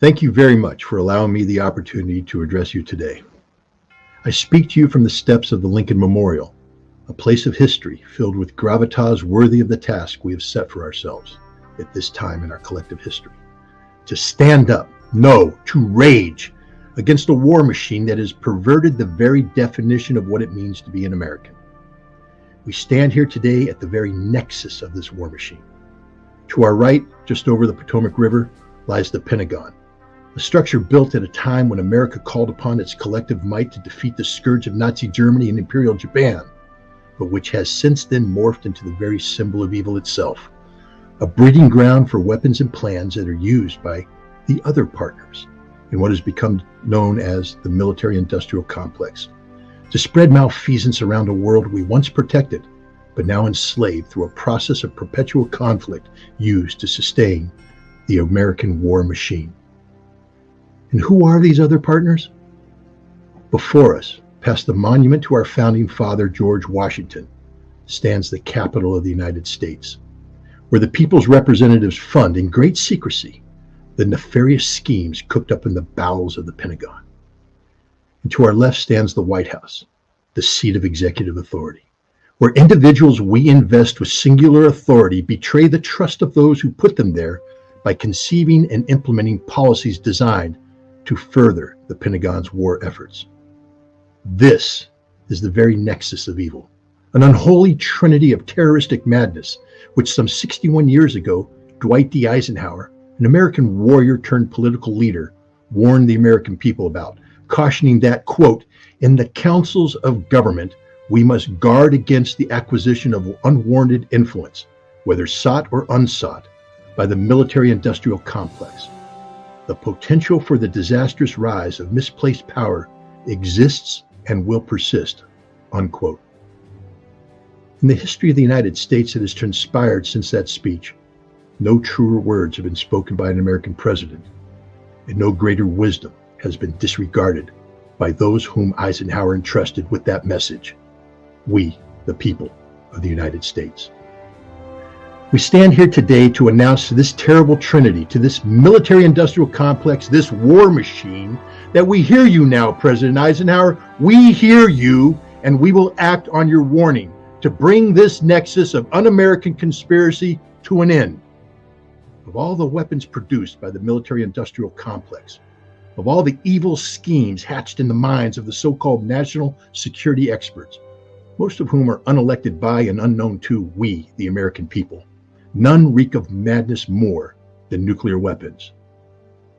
Thank you very much for allowing me the opportunity to address you today. I speak to you from the steps of the Lincoln Memorial, a place of history filled with gravitas worthy of the task we have set for ourselves at this time in our collective history. To stand up, no, to rage against a war machine that has perverted the very definition of what it means to be an American. We stand here today at the very nexus of this war machine. To our right, just over the Potomac River, lies the Pentagon, a structure built at a time when America called upon its collective might to defeat the scourge of Nazi Germany and Imperial Japan, but which has since then morphed into the very symbol of evil itself, a breeding ground for weapons and plans that are used by the other partners in what has become known as the military-industrial complex, to spread malfeasance around a world we once protected, but now enslaved through a process of perpetual conflict used to sustain the American war machine. And who are these other partners? Before us, past the monument to our founding father, George Washington, stands the Capitol of the United States, where the people's representatives fund in great secrecy the nefarious schemes cooked up in the bowels of the Pentagon. And to our left stands the White House, the seat of executive authority, where individuals we invest with singular authority betray the trust of those who put them there by conceiving and implementing policies designed to further the Pentagon's war efforts. This is the very nexus of evil, an unholy trinity of terroristic madness, which some 61 years ago, Dwight D. Eisenhower, an American warrior turned political leader, warned the American people about, cautioning that, quote, in the councils of government, we must guard against the acquisition of unwarranted influence, whether sought or unsought, by the military-industrial complex. The potential for the disastrous rise of misplaced power exists and will persist, unquote. In the history of the United States that has transpired since that speech, no truer words have been spoken by an American president, and no greater wisdom has been disregarded by those whom Eisenhower entrusted with that message. We, the people of the United States. We stand here today to announce to this terrible trinity, to this military-industrial complex, this war machine, that we hear you now, President Eisenhower. We hear you, and we will act on your warning to bring this nexus of un-American conspiracy to an end. Of all the weapons produced by the military-industrial complex, of all the evil schemes hatched in the minds of the so-called national security experts, most of whom are unelected by and unknown to we, the American people, none reek of madness more than nuclear weapons.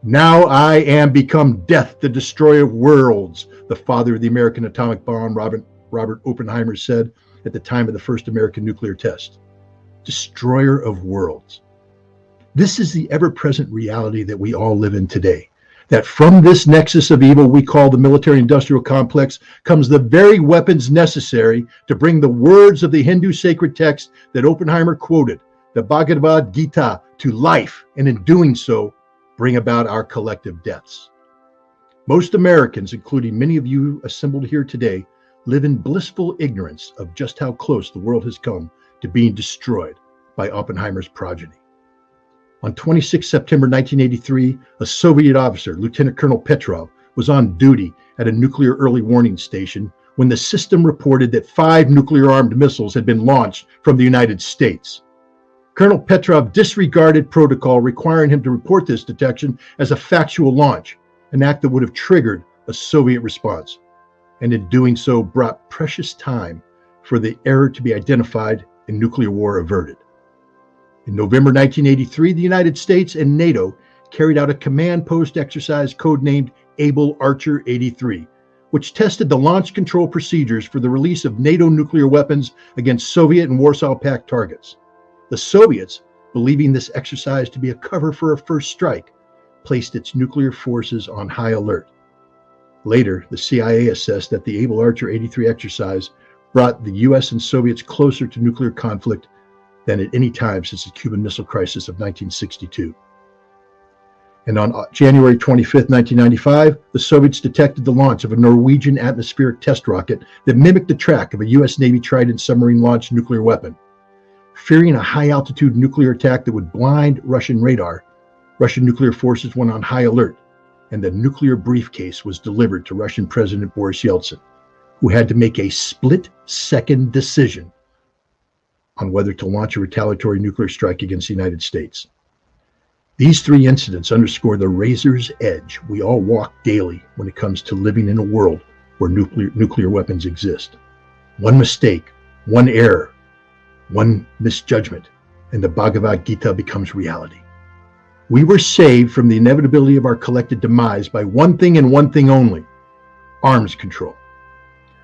Now I am become death, the destroyer of worlds, the father of the American atomic bomb, Robert Oppenheimer said at the time of the first American nuclear test. Destroyer of worlds. This is the ever-present reality that we all live in today, that from this nexus of evil we call the military-industrial complex comes the very weapons necessary to bring the words of the Hindu sacred text that Oppenheimer quoted, the Bhagavad Gita, to life, and in doing so, bring about our collective deaths. Most Americans, including many of you assembled here today, live in blissful ignorance of just how close the world has come to being destroyed by Oppenheimer's progeny. On 26 September 1983, a Soviet officer, Lieutenant Colonel Petrov, was on duty at a nuclear early warning station when the system reported that 5 nuclear-armed missiles had been launched from the United States. Colonel Petrov disregarded protocol requiring him to report this detection as a factual launch, an act that would have triggered a Soviet response, and in doing so brought precious time for the error to be identified and nuclear war averted. In November 1983, the United States and NATO carried out a command post exercise codenamed Able Archer 83, which tested the launch control procedures for the release of NATO nuclear weapons against Soviet and Warsaw Pact targets. The Soviets, believing this exercise to be a cover for a first strike, placed its nuclear forces on high alert. Later, the CIA assessed that the Able Archer 83 exercise brought the US and Soviets closer to nuclear conflict than at any time since the Cuban Missile Crisis of 1962. And on January 25, 1995, the Soviets detected the launch of a Norwegian atmospheric test rocket that mimicked the track of a US Navy Trident submarine-launched nuclear weapon. Fearing a high-altitude nuclear attack that would blind Russian radar, Russian nuclear forces went on high alert, and the nuclear briefcase was delivered to Russian President Boris Yeltsin, who had to make a split-second decision on whether to launch a retaliatory nuclear strike against the United States. These three incidents underscore the razor's edge we all walk daily when it comes to living in a world where nuclear weapons exist. One mistake, one error, one misjudgment, and the Bhagavad Gita becomes reality. We were saved from the inevitability of our collective demise by one thing and one thing only: arms control.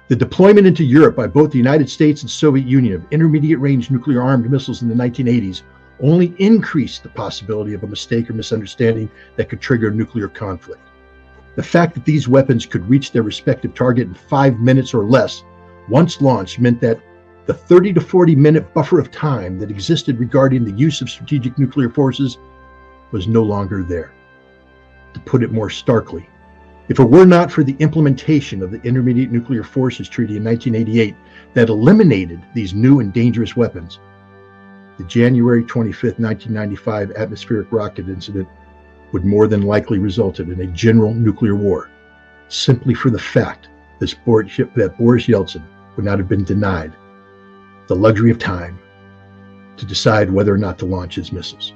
The deployment into Europe by both the United States and Soviet Union of intermediate-range nuclear-armed missiles in the 1980s only increased the possibility of a mistake or misunderstanding that could trigger a nuclear conflict. The fact that these weapons could reach their respective target in 5 minutes or less once launched meant that the 30 to 40 minute buffer of time that existed regarding the use of strategic nuclear forces was no longer there. To put it more starkly, if it were not for the implementation of the Intermediate Nuclear Forces Treaty in 1988 that eliminated these new and dangerous weapons, the January 25, 1995 atmospheric rocket incident would more than likely resulted in a general nuclear war, simply for the fact that Boris Yeltsin would not have been denied the luxury of time to decide whether or not to launch his missiles.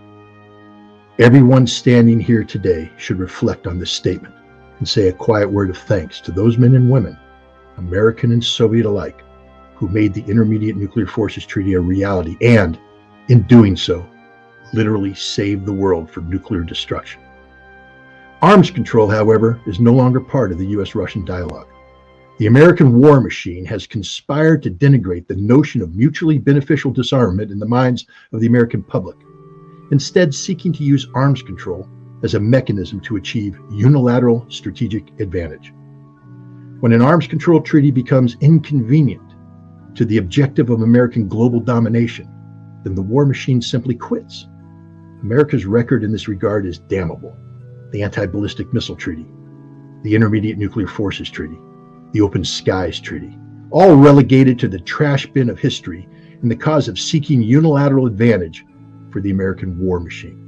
Everyone standing here today should reflect on this statement and say a quiet word of thanks to those men and women, American and Soviet alike, who made the Intermediate Nuclear Forces Treaty a reality and, in doing so, literally saved the world from nuclear destruction. Arms control, however, is no longer part of the U.S.-Russian dialogue. The American war machine has conspired to denigrate the notion of mutually beneficial disarmament in the minds of the American public, instead seeking to use arms control as a mechanism to achieve unilateral strategic advantage. When an arms control treaty becomes inconvenient to the objective of American global domination, then the war machine simply quits. America's record in this regard is damnable. The Anti-Ballistic Missile Treaty, the Intermediate Nuclear Forces Treaty, the Open Skies Treaty, all relegated to the trash bin of history in the cause of seeking unilateral advantage for the American war machine.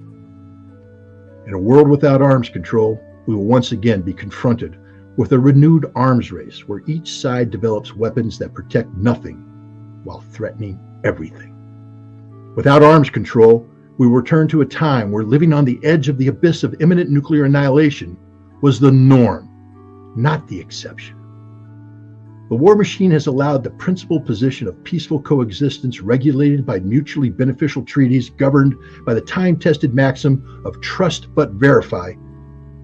In a world without arms control, we will once again be confronted with a renewed arms race where each side develops weapons that protect nothing while threatening everything. Without arms control, we will return to a time where living on the edge of the abyss of imminent nuclear annihilation was the norm, not the exception. The war machine has allowed the principal position of peaceful coexistence regulated by mutually beneficial treaties governed by the time-tested maxim of trust but verify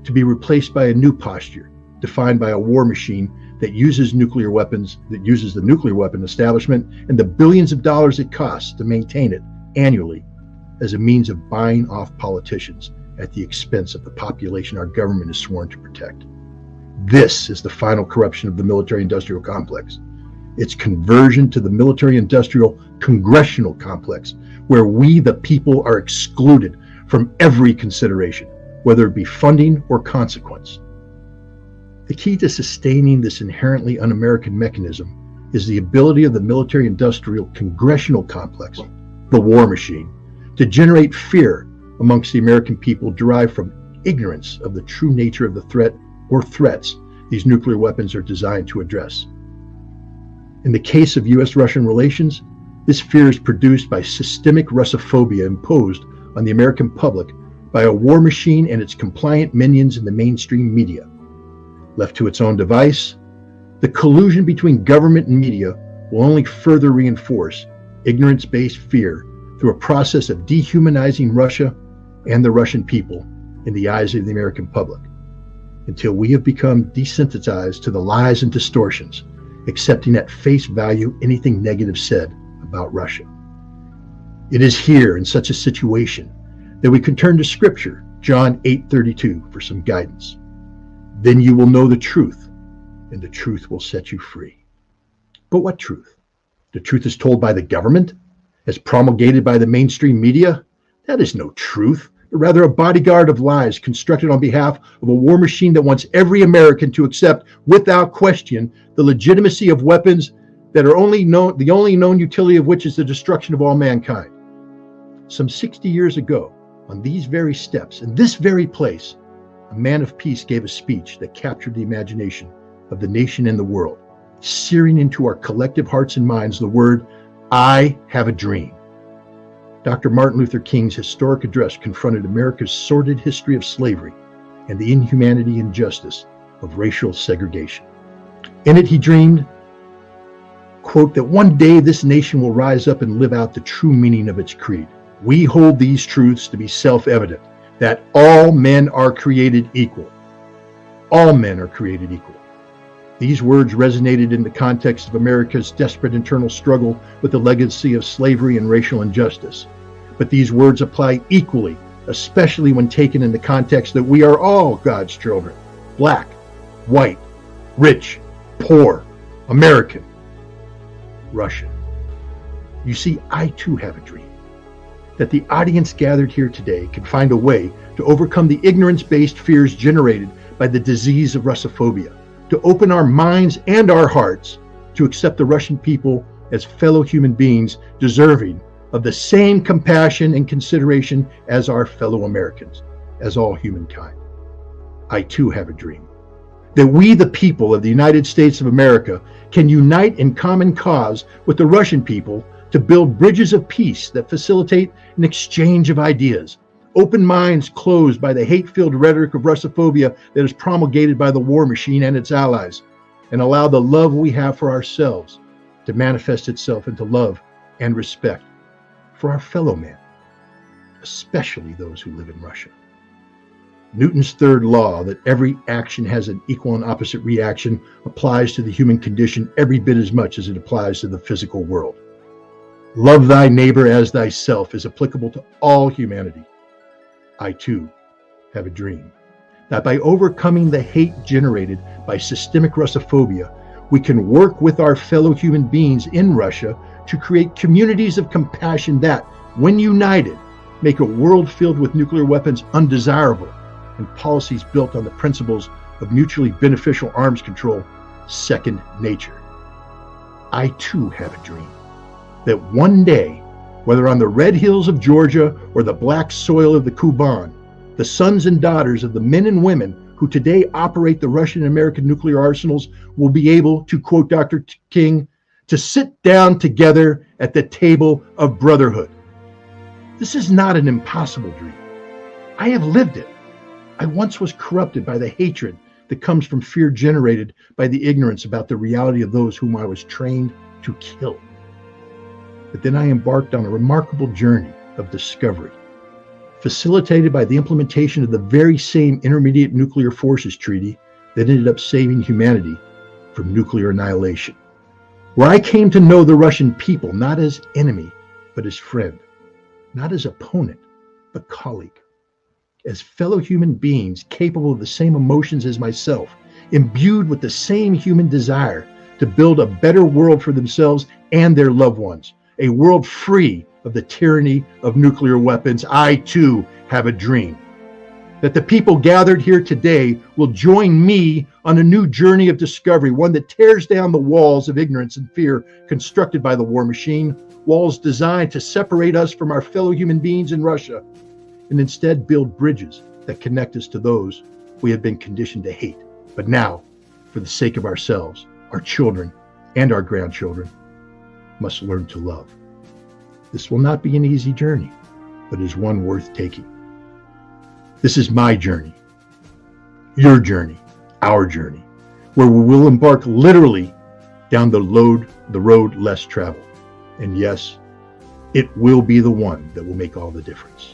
to be replaced by a new posture defined by a war machine that uses nuclear weapons, that uses the nuclear weapon establishment and the billions of dollars it costs to maintain it annually as a means of buying off politicians at the expense of the population our government is sworn to protect. This is the final corruption of the military-industrial complex. Its conversion to the military-industrial congressional complex, where we, the people, are excluded from every consideration, whether it be funding or consequence. The key to sustaining this inherently un-American mechanism is the ability of the military-industrial congressional complex, the war machine, to generate fear amongst the American people derived from ignorance of the true nature of the threat or threats these nuclear weapons are designed to address. In the case of U.S.-Russian relations, this fear is produced by systemic Russophobia imposed on the American public by a war machine and its compliant minions in the mainstream media. Left to its own device, the collusion between government and media will only further reinforce ignorance-based fear through a process of dehumanizing Russia and the Russian people in the eyes of the American public, until we have become desensitized to the lies and distortions, accepting at face value anything negative said about Russia. It is here in such a situation that we can turn to Scripture, John 8:32, for some guidance. Then you will know the truth, and the truth will set you free. But what truth? The truth is told by the government, as promulgated by the mainstream media? That is no truth, but rather a bodyguard of lies constructed on behalf of a war machine that wants every American to accept without question the legitimacy of weapons that are the only known utility of which is the destruction of all mankind. Some 60 years ago, On these very steps, in this very place, a man of peace gave a speech that captured the imagination of the nation and the world, searing into our collective hearts and minds the word, "I have a dream." Dr. Martin Luther King's historic address confronted America's sordid history of slavery and the inhumanity and injustice of racial segregation. In it, he dreamed, quote, that one day this nation will rise up and live out the true meaning of its creed. We hold these truths to be self-evident, that all men are created equal. All men are created equal. These words resonated in the context of America's desperate internal struggle with the legacy of slavery and racial injustice. But these words apply equally, especially when taken in the context that we are all God's children, black, white, rich, poor, American, Russian. You see, I too have a dream that the audience gathered here today can find a way to overcome the ignorance-based fears generated by the disease of Russophobia, to open our minds and our hearts to accept the Russian people as fellow human beings deserving of the same compassion and consideration as our fellow Americans, as all humankind. I too have a dream that we, the people of the United States of America, can unite in common cause with the Russian people to build bridges of peace that facilitate an exchange of ideas, open minds closed by the hate-filled rhetoric of Russophobia that is promulgated by the war machine and its allies, and allow the love we have for ourselves to manifest itself into love and respect for our fellow man, especially those who live in Russia. Newton's third law, that every action has an equal and opposite reaction, applies to the human condition every bit as much as it applies to the physical world. Love thy neighbor as thyself is applicable to all humanity. I too have a dream that by overcoming the hate generated by systemic Russophobia, we can work with our fellow human beings in Russia to create communities of compassion that, when united, make a world filled with nuclear weapons undesirable and policies built on the principles of mutually beneficial arms control second nature. I too have a dream that one day, whether on the red hills of Georgia or the black soil of the Kuban, the sons and daughters of the men and women who today operate the Russian and American nuclear arsenals will be able, to quote Dr. King, to sit down together at the table of brotherhood. This is not an impossible dream. I have lived it. I once was corrupted by the hatred that comes from fear generated by the ignorance about the reality of those whom I was trained to kill. But then I embarked on a remarkable journey of discovery, facilitated by the implementation of the very same Intermediate Nuclear Forces Treaty that ended up saving humanity from nuclear annihilation, where I came to know the Russian people not as enemy, but as friend, not as opponent, but colleague, as fellow human beings capable of the same emotions as myself, imbued with the same human desire to build a better world for themselves and their loved ones, a world free of the tyranny of nuclear weapons. I too have a dream that the people gathered here today will join me on a new journey of discovery, one that tears down the walls of ignorance and fear constructed by the war machine, walls designed to separate us from our fellow human beings in Russia, and instead build bridges that connect us to those we have been conditioned to hate, but now, for the sake of ourselves, our children, and our grandchildren, must learn to love. This will not be an easy journey, but is one worth taking. This is my journey, your journey, our journey, where we will embark literally down the road less traveled. And yes, it will be the one that will make all the difference.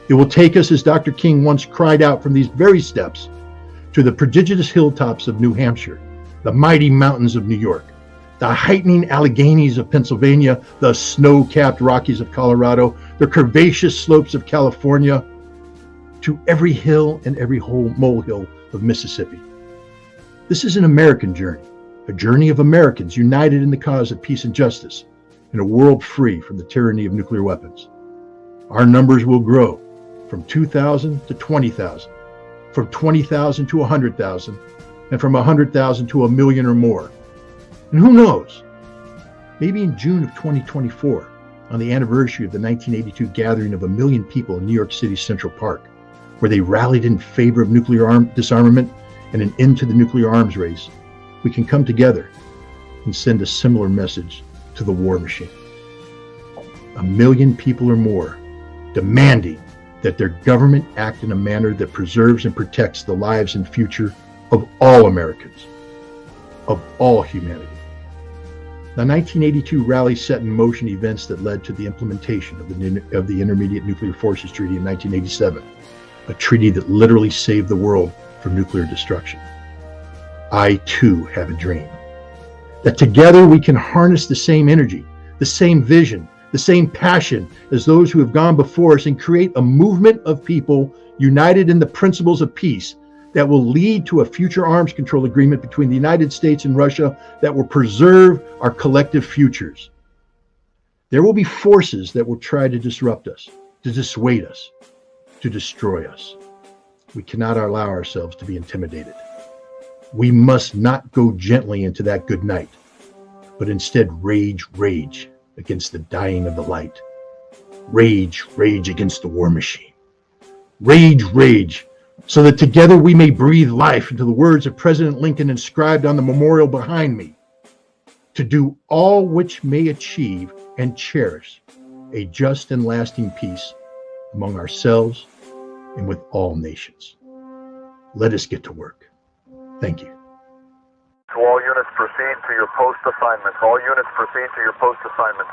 It will take us, as Dr. King once cried out from these very steps, to the prodigious hilltops of New Hampshire, the mighty mountains of New York, the heightening Alleghenies of Pennsylvania, the snow-capped Rockies of Colorado, the curvaceous slopes of California, to every hill and every molehill of Mississippi. This is an American journey, a journey of Americans united in the cause of peace and justice, in a world free from the tyranny of nuclear weapons. Our numbers will grow from 2,000 to 20,000, from 20,000 to 100,000, and from 100,000 to 1 million or more. And who knows, maybe in June of 2024, on the anniversary of the 1982 gathering of 1 million people in New York City's Central Park, where they rallied in favor of nuclear disarmament and an end to the nuclear arms race, we can come together and send a similar message to the war machine. 1 million people or more demanding that their government act in a manner that preserves and protects the lives and future of all Americans, of all humanity. The 1982 rally set in motion events that led to the implementation of the Intermediate Nuclear Forces Treaty in 1987, a treaty that literally saved the world from nuclear destruction. I too have a dream that together we can harness the same energy, the same vision, the same passion as those who have gone before us and create a movement of people united in the principles of peace that will lead to a future arms control agreement between the United States and Russia that will preserve our collective futures. There will be forces that will try to disrupt us, to dissuade us, to destroy us. We cannot allow ourselves to be intimidated. We must not go gently into that good night, but instead rage against the dying of the light. Rage against the war machine. Rage, so that together we may breathe life into the words of President Lincoln inscribed on the memorial behind me, to do all which may achieve and cherish a just and lasting peace among ourselves and with all nations. Let us get to work. Thank you. To all units, proceed to your post assignments. All units, proceed to your post assignments.